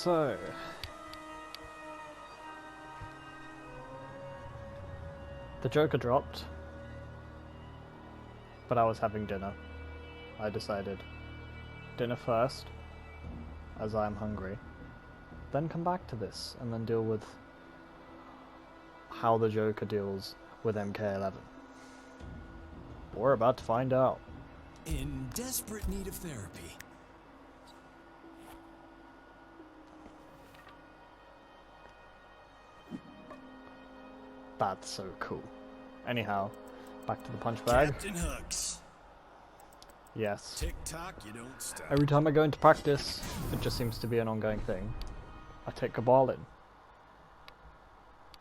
So, the Joker dropped, but I was having dinner. I decided dinner first, as I am hungry, then come back to this, and then deal with how the Joker deals with MK11. We're about to find out. In desperate need of therapy. That's so cool. Anyhow, back to the punch bag. Captain Hooks. Yes. Tick tock, you don't stop. Every time I go into practice, it just seems to be an ongoing thing. I take Cabal in.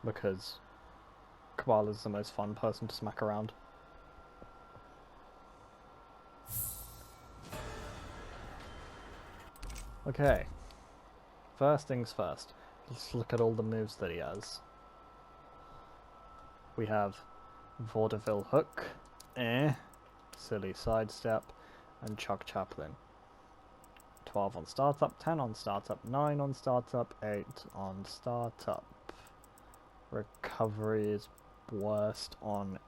Because Cabal is the most fun person to smack around. Okay. First things first. Let's look at all the moves that he has. We have Vaudeville Hook, Silly Sidestep, and Chuck Chaplin. 12 on startup, 10 on startup, 9 on startup, 8 on startup. Recovery is worst on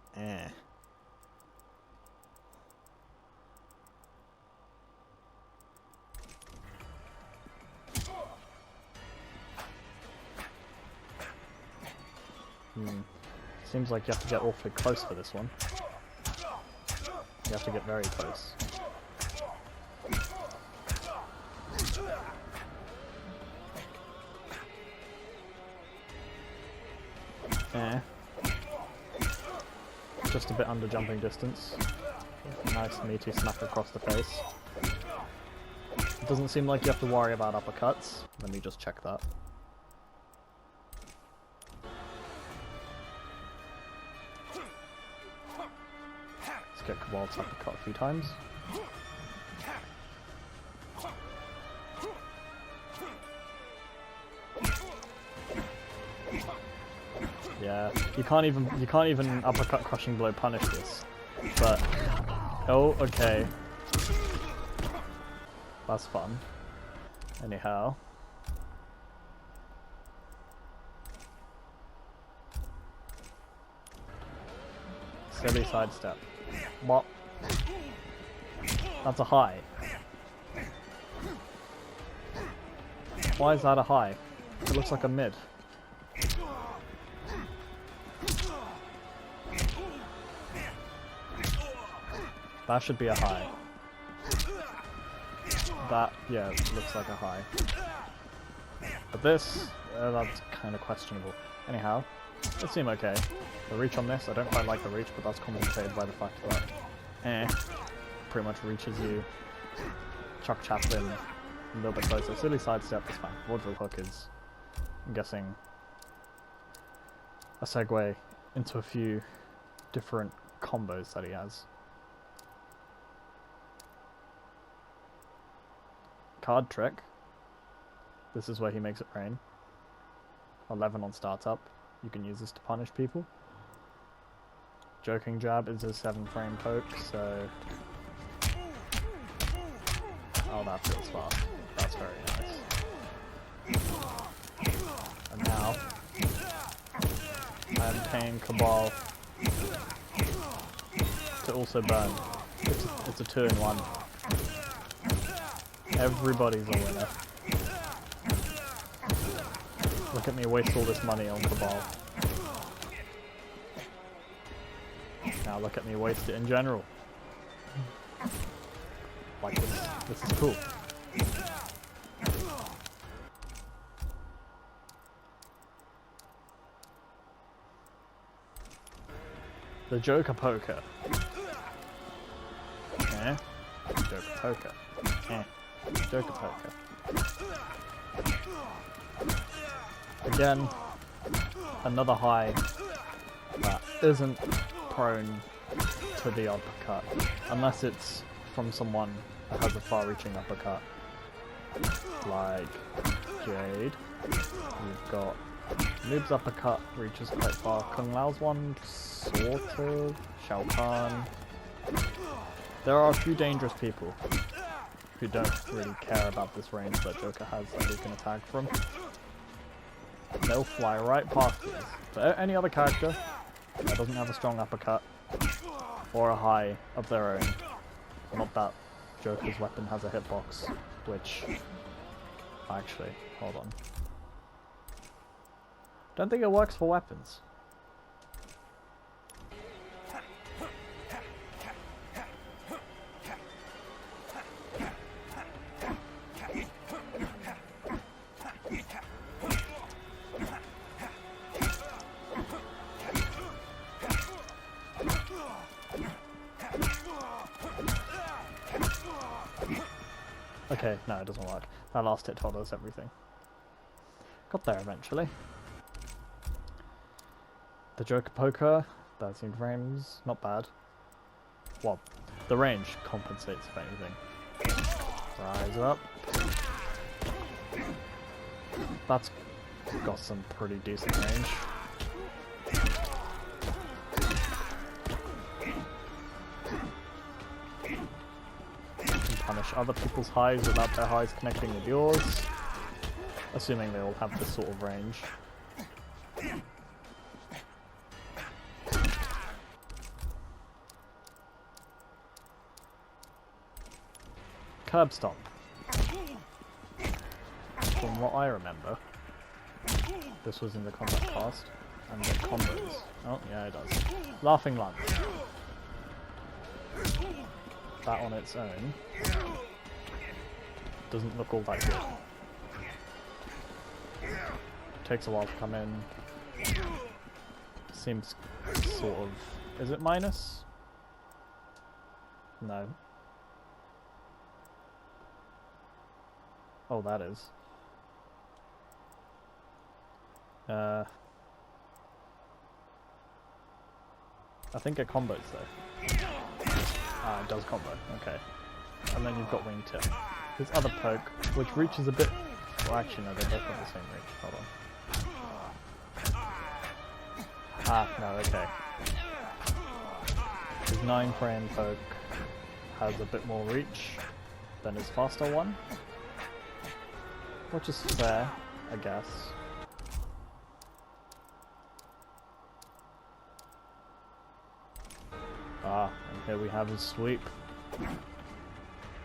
Seems like you have to get awfully close for this one. You have to get very close. Just a bit under jumping distance. Nice meaty smack across the face. It doesn't seem like you have to worry about uppercuts. Let me just check that. Let's get Cabal to uppercut a few times. Yeah, you can't even uppercut crushing blow punish this. But oh, okay. That's fun. Anyhow. Silly sidestep. What? That's a high. Why is that a high? It looks like a mid. That should be a high. That, yeah, looks like a high. But this, that's kind of questionable. Anyhow, it seemed okay. The reach on this, I don't quite like the reach, but that's compensated by the fact that pretty much reaches you. Chuck Chaplin a little bit closer. Silly sidestep is fine. Vaudeville Hook is, I'm guessing, a segue into a few different combos that he has. Card trick. This is where he makes it rain. 11 on startup. You can use this to punish people. Joking jab is a 7-frame poke, so... Oh, that feels fast. That's very nice. And now, I'm paying Cabal to also burn. It's a 2-in-1. Everybody's a winner. Look at me waste all this money on Cabal. Now look at me waste it in general. Like this. This is cool. The Joker Poker. Joker Poker. Joker Poker. Again, another high that isn't prone to the uppercut, unless it's from someone that has a far-reaching uppercut, like Jade. You've got Noob's uppercut reaches quite far. Kung Lao's one, sort of. Shao Kahn. There are a few dangerous people. who don't really care about this range that Joker has that he can attack from. They'll fly right past these. But any other character that doesn't have a strong uppercut or a high of their own, not that Joker's weapon has a hitbox, which... Actually, hold on. Don't think it works for weapons. Okay, no, it doesn't work. That last hit told us everything. Got there eventually. The Joker poker, 13 frames, not bad. Well, the range compensates if anything. Rise up. That's got some pretty decent range. Punish other people's highs without their highs connecting with yours, assuming they all have this sort of range. Curb stomp. From what I remember, this was in the combat cast, and the combos. Oh yeah, it does. Laughing lunge. That on its own doesn't look all that good. Takes a while to come in. Seems sort of... Is it minus? No. Oh, that is. I think it combos though. Ah, it does combo, okay. And then you've got wingtip. This other poke, which reaches a bit... Well, actually no, they both have the same reach. Hold on. Ah, no, okay. His 9-frame poke has a bit more reach than his faster one. Which is fair, I guess. Ah, and here we have his sweep.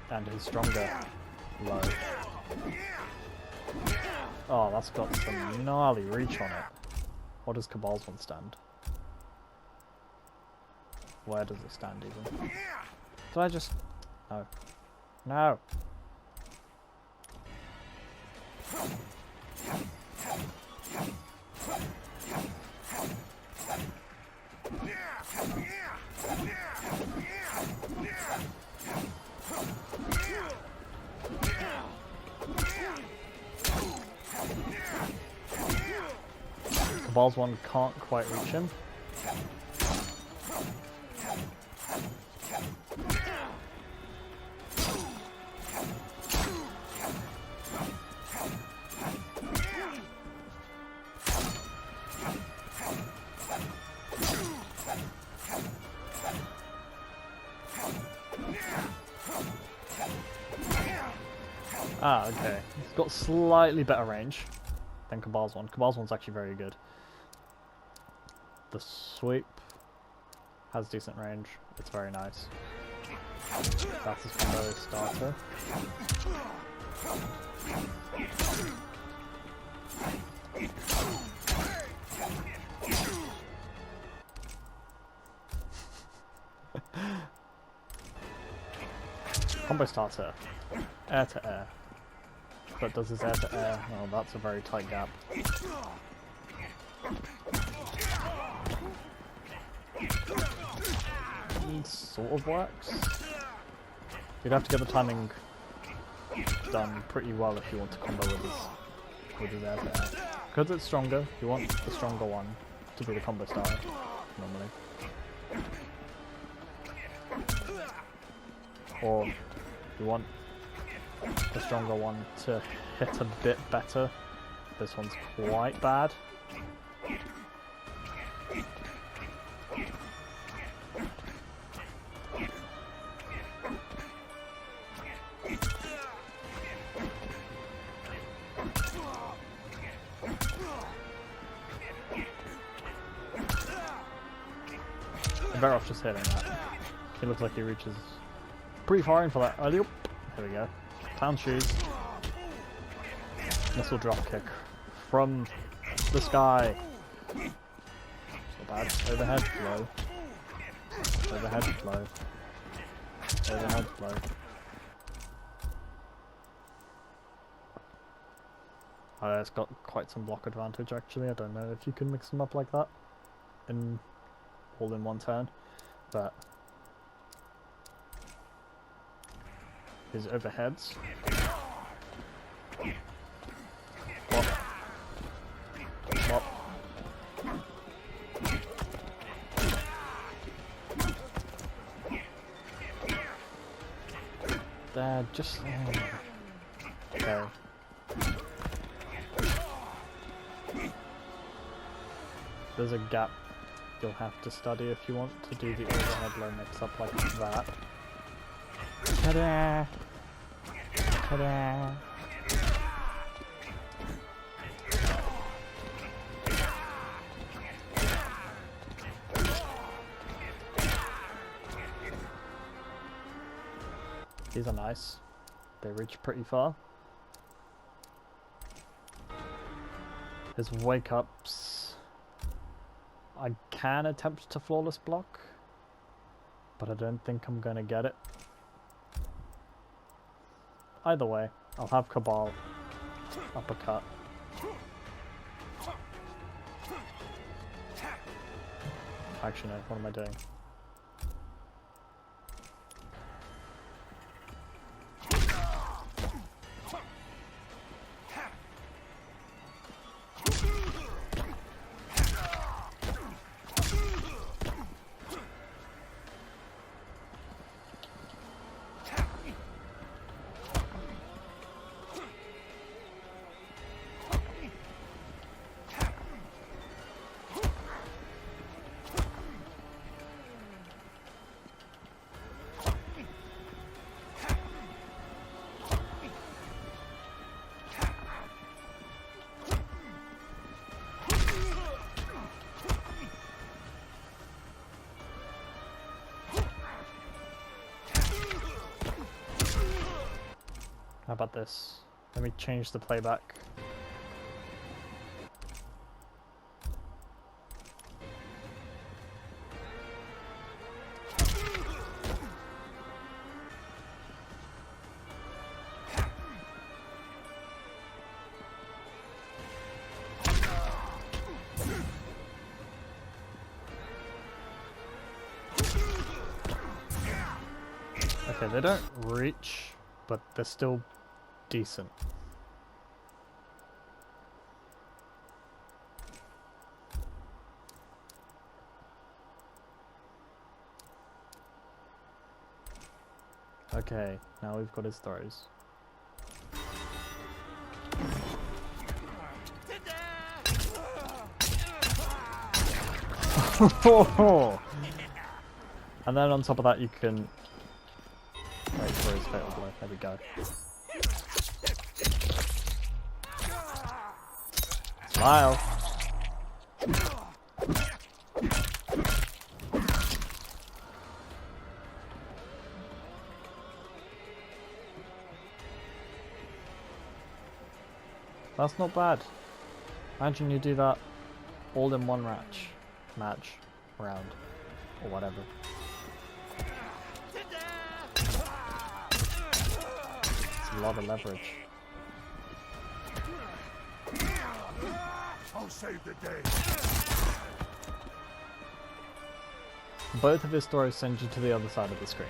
And his stronger low. Oh, that's got some gnarly reach on it. What does Cabal's one stand? Where does it stand even? Did I just... No. No! Cabal's one can't quite reach him. Ah, okay. It's got slightly better range than Cabal's one. Cabal's one's actually very good. The sweep has decent range. It's very nice. That's his combo starter. Combo starter. Air to air. But does his air to air? Oh, that's a very tight gap. Sort of works. You'd have to get the timing done pretty well if you want to combo with his air to air. Because it's stronger, you want the stronger one to be the combo starter, normally. Or you want the stronger one to hit a bit better. This one's quite bad. better off just hitting that. He looks like he reaches pretty far in for that. Oh, there we go. Clown shoes. Missile drop kick from the sky. It's not bad. Overhead flow. Overhead flow. Overhead flow. It's got quite some block advantage actually. I don't know if you can mix them up like that in all in one turn, but his overheads. Wop. Wop. They're just okay. There's a gap you'll have to study if you want to do the overhead low mix up like that. Ta-da! Ta-da! These are nice. They reach pretty far. His wake ups. I can attempt to flawless block, but I don't think I'm gonna get it. Either way, I'll have Cabal uppercut. Actually no, what am I doing? How about this? Let me change the playback. Okay, they don't reach, but they're still decent. Okay, now we've got his throws. And then on top of that you can wait for his fatal blow. There we go. Smile. That's not bad. Imagine you do that all in one match, round, or whatever. It's a lot of leverage. I'll save the day. Both of his throws send you to the other side of the screen.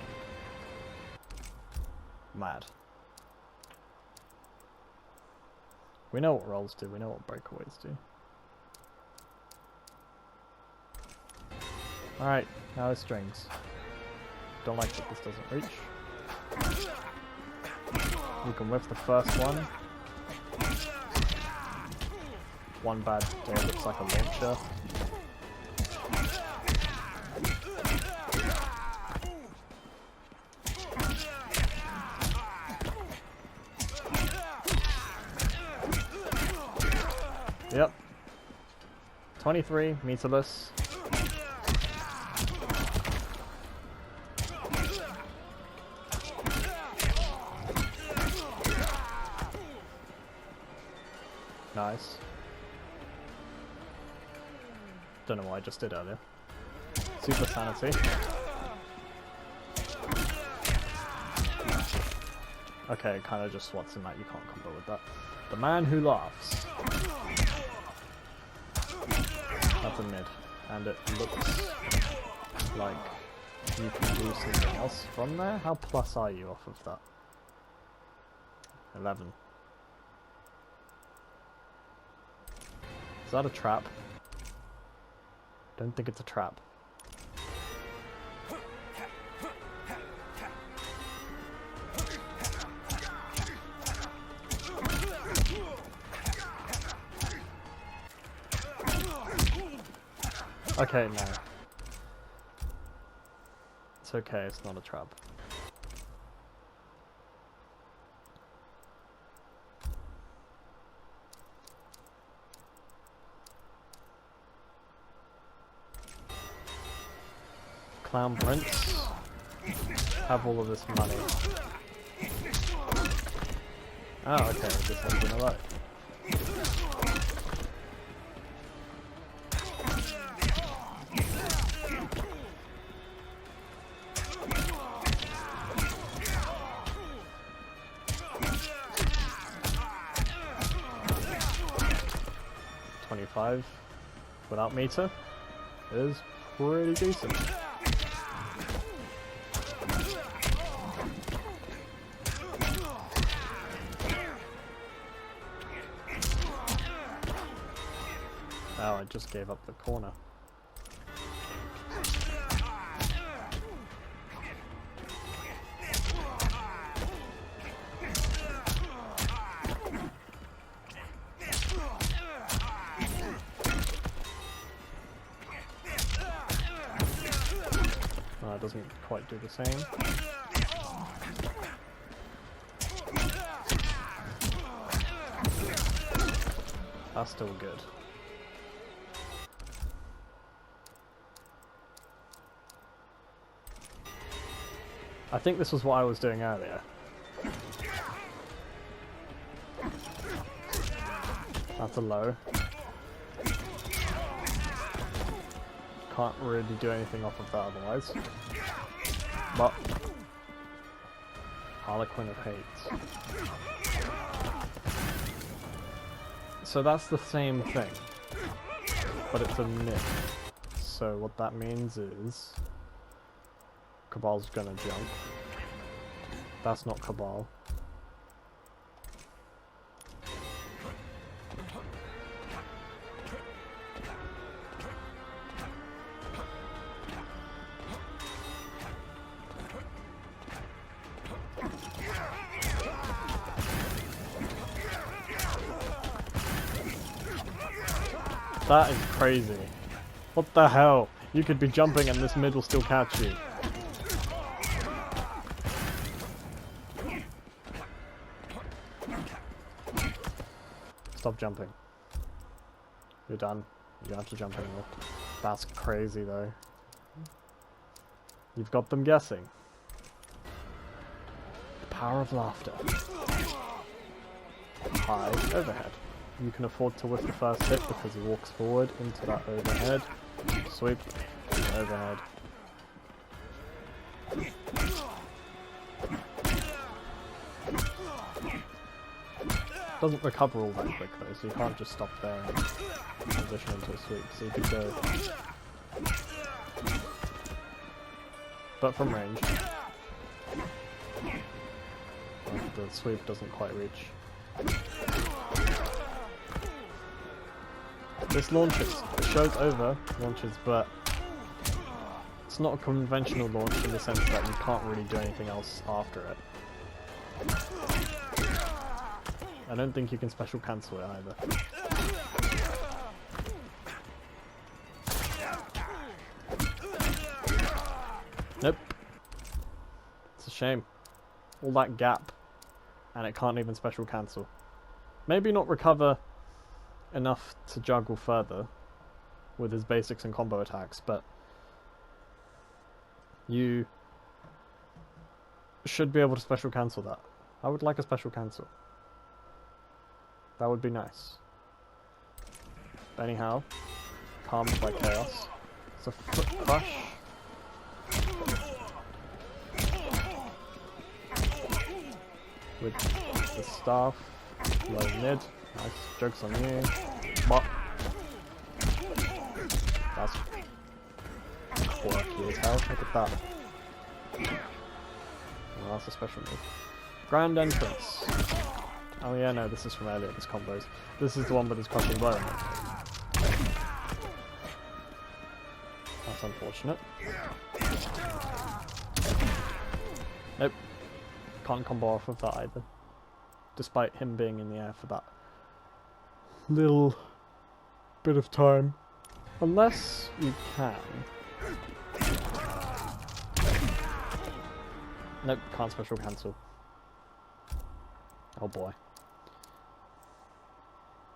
Mad. We know what rolls do, we know what breakaways do. Alright, now his strings. Don't like that this doesn't reach. You can whiff the first one. One bad day looks like a launcher. Yep. 23, meterless. Nice. Don't know what I just did earlier. Super sanity. Okay, it kind of just swats in that. You can't combo with that. The man who laughs. That's a mid. And it looks like you can do something else from there. How plus are you off of that? 11. Is that a trap? Don't think it's a trap. Okay, no. It's okay, it's not a trap. Clown Prince. Have all of this money. Oh, okay, this one's been alright. Without meter is pretty decent. Oh, I just gave up the corner. It doesn't quite do the same. That's still good. I think this was what I was doing earlier. That's a low. Can't really do anything off of that otherwise. But Harlequin of Hate. So that's the same thing, but it's a myth. So what that means is Cabal's gonna jump. That's not Cabal. That is crazy. What the hell? You could be jumping and this mid will still catch you. Stop jumping. You're done. You don't have to jump anymore. That's crazy though. You've got them guessing. The power of laughter. High overhead. You can afford to whiff the first hit because he walks forward into that overhead. Sweep. Overhead. Doesn't recover all that quick though, so you can't just stop there and transition into a sweep. So you could go... But from range. The sweep doesn't quite reach. This launches. It shows over launches, but it's not a conventional launch in the sense that you can't really do anything else after it. I don't think you can special cancel it either. Nope. It's a shame. All that gap, and it can't even special cancel. Maybe not recover enough to juggle further with his basics and combo attacks, but you should be able to special cancel that. I would like a special cancel. That would be nice. anyhow, calmed by chaos. It's a foot crush. With the staff, low mid. Nice, joke's on you. But that's quirky as hell. Look at that. Well, that's a special move. Grand entrance. Oh yeah, no, this is from earlier. This combos. This is the one with his crushing blow. That's unfortunate. Nope. Can't combo off of that either. Despite him being in the air for that little bit of time. Unless you can. Nope, can't special cancel. Oh boy.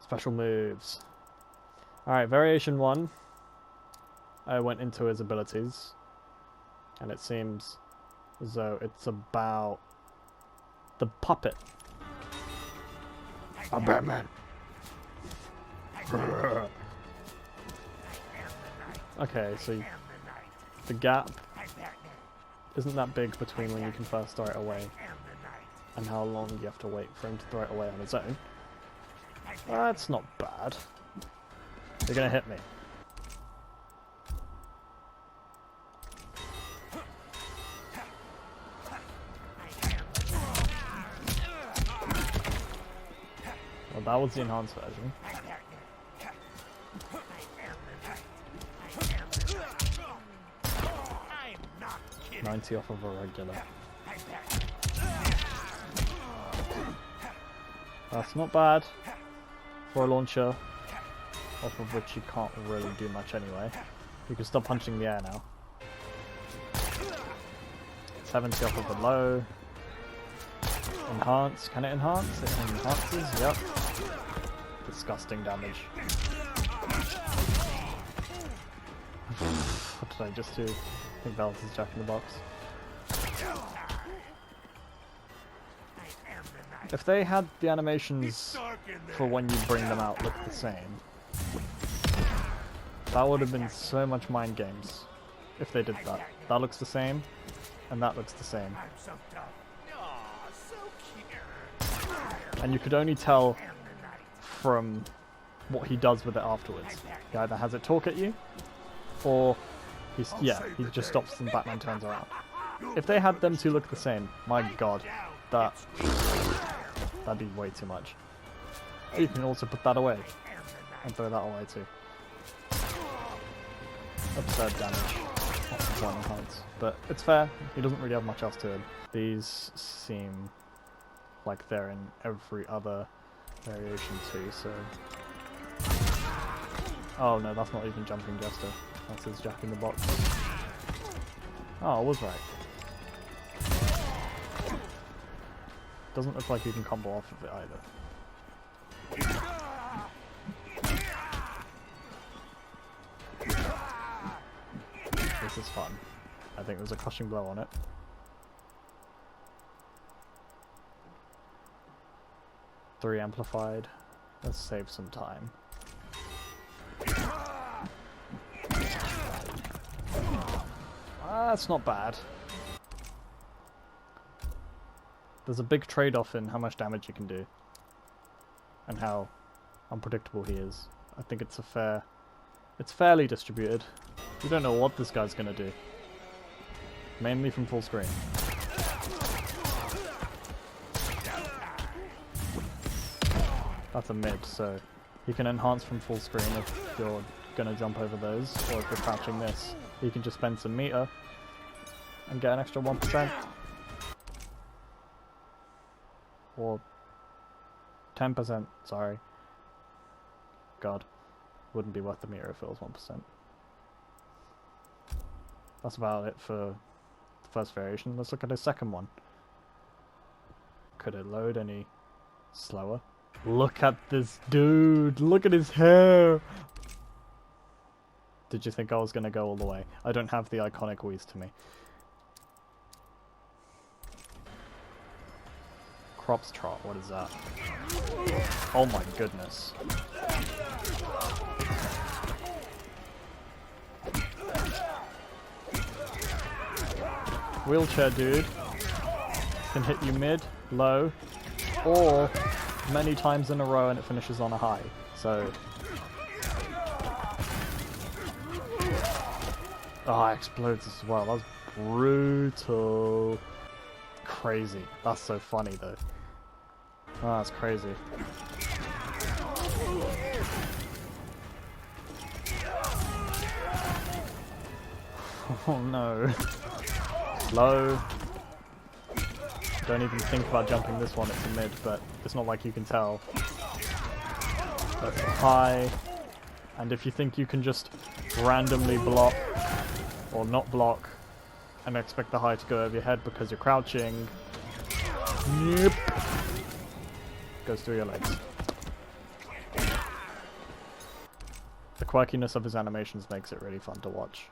Special moves. Alright, variation 1. I went into his abilities. And it seems as though it's about the puppet. I'm Batman. Okay, so the gap isn't that big between when you can first throw it away and how long you have to wait for him to throw it away on his own. That's not bad. You're gonna hit me. Well, that was the enhanced version. 90 off of a regular. That's not bad for a launcher, off of which you can't really do much anyway. You can stop punching the air now. 70 off of a low. Enhance. Can it enhance? It enhances, yep. Disgusting damage. What did I just do? I think that was his Jack in the Box. If they had the animations for when you bring them out look the same, that would have been so much mind games if they did that. That looks the same, and that looks the same. And you could only tell from what he does with it afterwards. He either has it talk at you, or he just stops and Batman turns around. If they had them two look the same, my god, that'd be way too much. You can also put that away and throw that away too. Absurd damage off of one enhance, but it's fair. He doesn't really have much else to him. These seem like they're in every other variation too, so... Oh no, that's not even Jumping Jester. That's his Jack in the Box. Oh, I was right. Doesn't look like you can combo off of it either. This is fun. I think there's a crushing blow on it. Three amplified. Let's save some time. That's not bad. There's a big trade-off in how much damage you can do. And how unpredictable he is. I think it's it's fairly distributed. We don't know what this guy's gonna do. Mainly from full screen. That's a mid, so he can enhance from full screen if you're gonna jump over those, or if you're crouching this, you can just spend some meter and get an extra 1%. Or 10%, sorry. God, wouldn't be worth the meter if it was 1%. That's about it for the first variation. Let's look at his second one. Could it load any slower? Look at this dude! Look at his hair! Did you think I was gonna go all the way? I don't have the iconic wheeze to me. Crops Trot, what is that? Oh my goodness. wheelchair dude can hit you mid, low, or many times in a row and it finishes on a high. So... Oh, it explodes as well. That was brutal. Crazy. That's so funny though. Oh, that's crazy. Oh no. Low. Don't even think about jumping this one, it's a mid, but it's not like you can tell. That's a high. And if you think you can just randomly block or not block and expect the high to go over your head because you're crouching, yep, goes through your legs. The quirkiness of his animations makes it really fun to watch.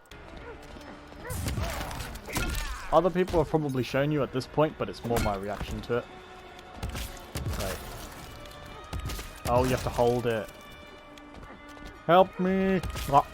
Other people have probably shown you at this point, but it's more my reaction to it. Right. Oh, you have to hold it. Help me! Ah.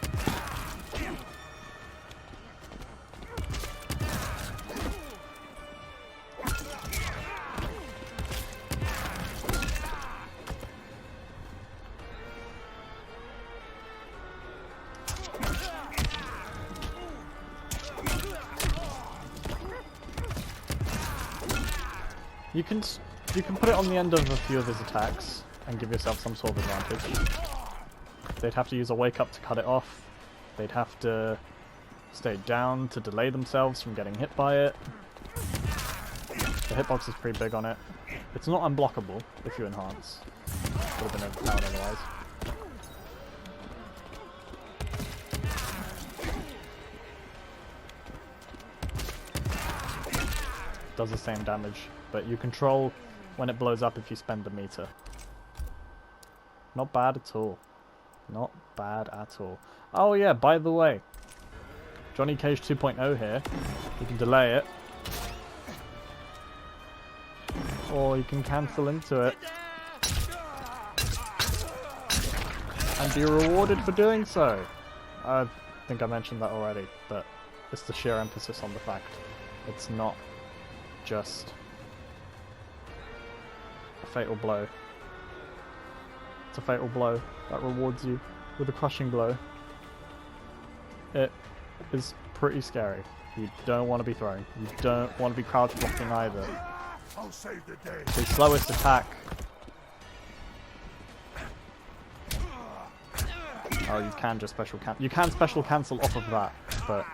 You can put it on the end of a few of his attacks and give yourself some sort of advantage. They'd have to use a wake up to cut it off. They'd have to stay down to delay themselves from getting hit by it. The hitbox is pretty big on it. It's not unblockable if you enhance. Would have been overpowered otherwise. Does the same damage, but you control when it blows up if you spend the meter. Not bad at all. Not bad at all. Oh yeah, by the way, Johnny Cage 2.0 here. You can delay it, or you can cancel into it and be rewarded for doing so. I think I mentioned that already, but it's the sheer emphasis on the fact it's not just a fatal blow. It's a fatal blow that rewards you with a crushing blow. It is pretty scary. You don't want to be throwing. You don't want to be crouch blocking either. I'll save the day. The slowest attack. Oh, you can just special cancel. You can special cancel off of that, but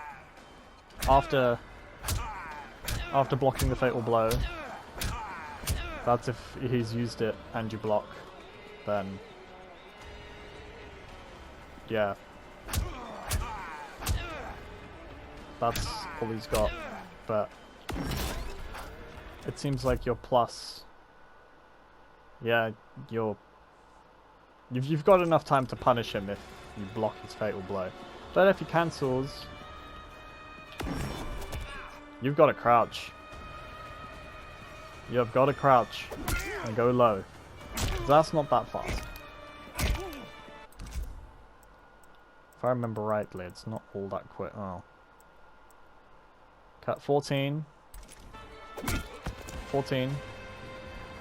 after blocking the fatal blow, that's if he's used it and you block, then yeah, that's all he's got. But it seems like your plus, yeah, you've got enough time to punish him if you block his fatal blow. But if he cancels, you've got to crouch. You've got to crouch and go low. That's not that fast. If I remember rightly, it's not all that quick. Oh. Cut 14. 14.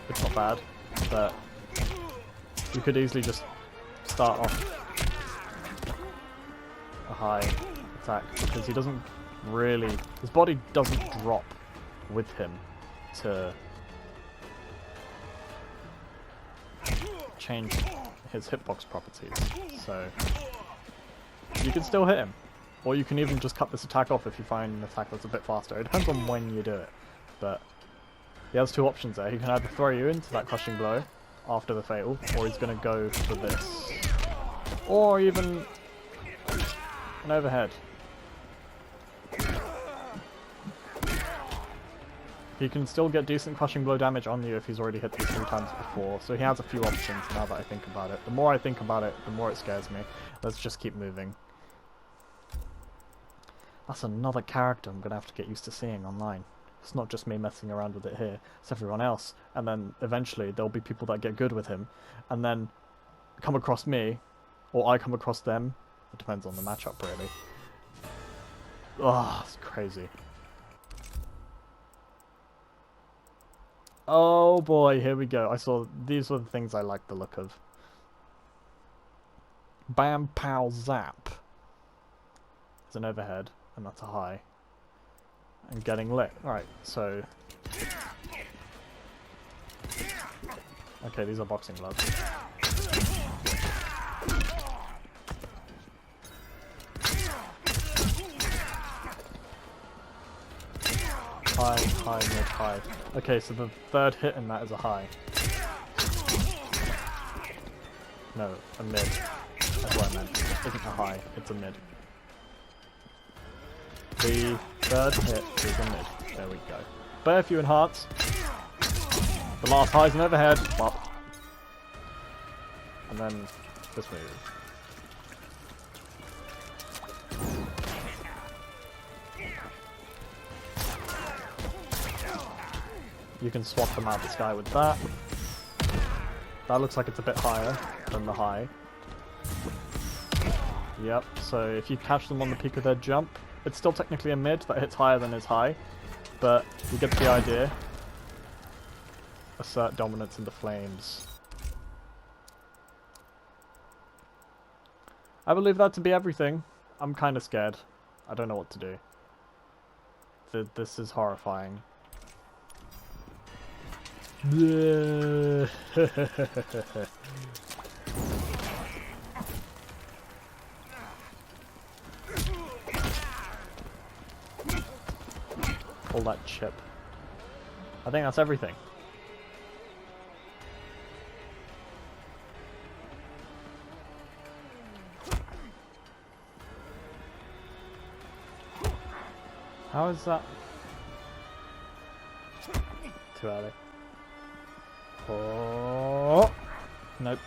It's not bad, but you could easily just start off a high attack because he doesn't really... His body doesn't drop with him to change his hitbox properties, so you can still hit him, or you can even just cut this attack off if you find an attack that's a bit faster. It depends on when you do it, but he has two options there. He can either throw you into that crushing blow after the fatal, or he's going to go for this, or even an overhead. He can still get decent crushing blow damage on you if he's already hit these 3 times before, so he has a few options now that I think about it. The more I think about it, the more it scares me. Let's just keep moving. That's another character I'm going to have to get used to seeing online. It's not just me messing around with it here, it's everyone else. And then eventually there'll be people that get good with him, and then come across me, or I come across them. It depends on the matchup, really. Oh, it's crazy. Oh boy, here we go. I saw these were the things I liked the look of. Bam, pow, zap. It's an overhead, and that's a high. And getting lit. Right, so. Okay, these are boxing gloves. High, high, mid, high. Okay, so the third hit in that is a high. No, a mid. That's what I meant. It isn't a high, it's a mid. The third hit is a mid. There we go. But if you enhance, the last high is an overhead. Bop. And then this move. You can swap them out of the sky with that. That looks like it's a bit higher than the high. Yep, so if you catch them on the peak of their jump, it's still technically a mid that hits higher than his high, but you get the idea. Assert dominance in the flames. I believe that to be everything. I'm kind of scared. I don't know what to do. This is horrifying. All that chip. I think that's everything. How is that? Too early. Oh, nope.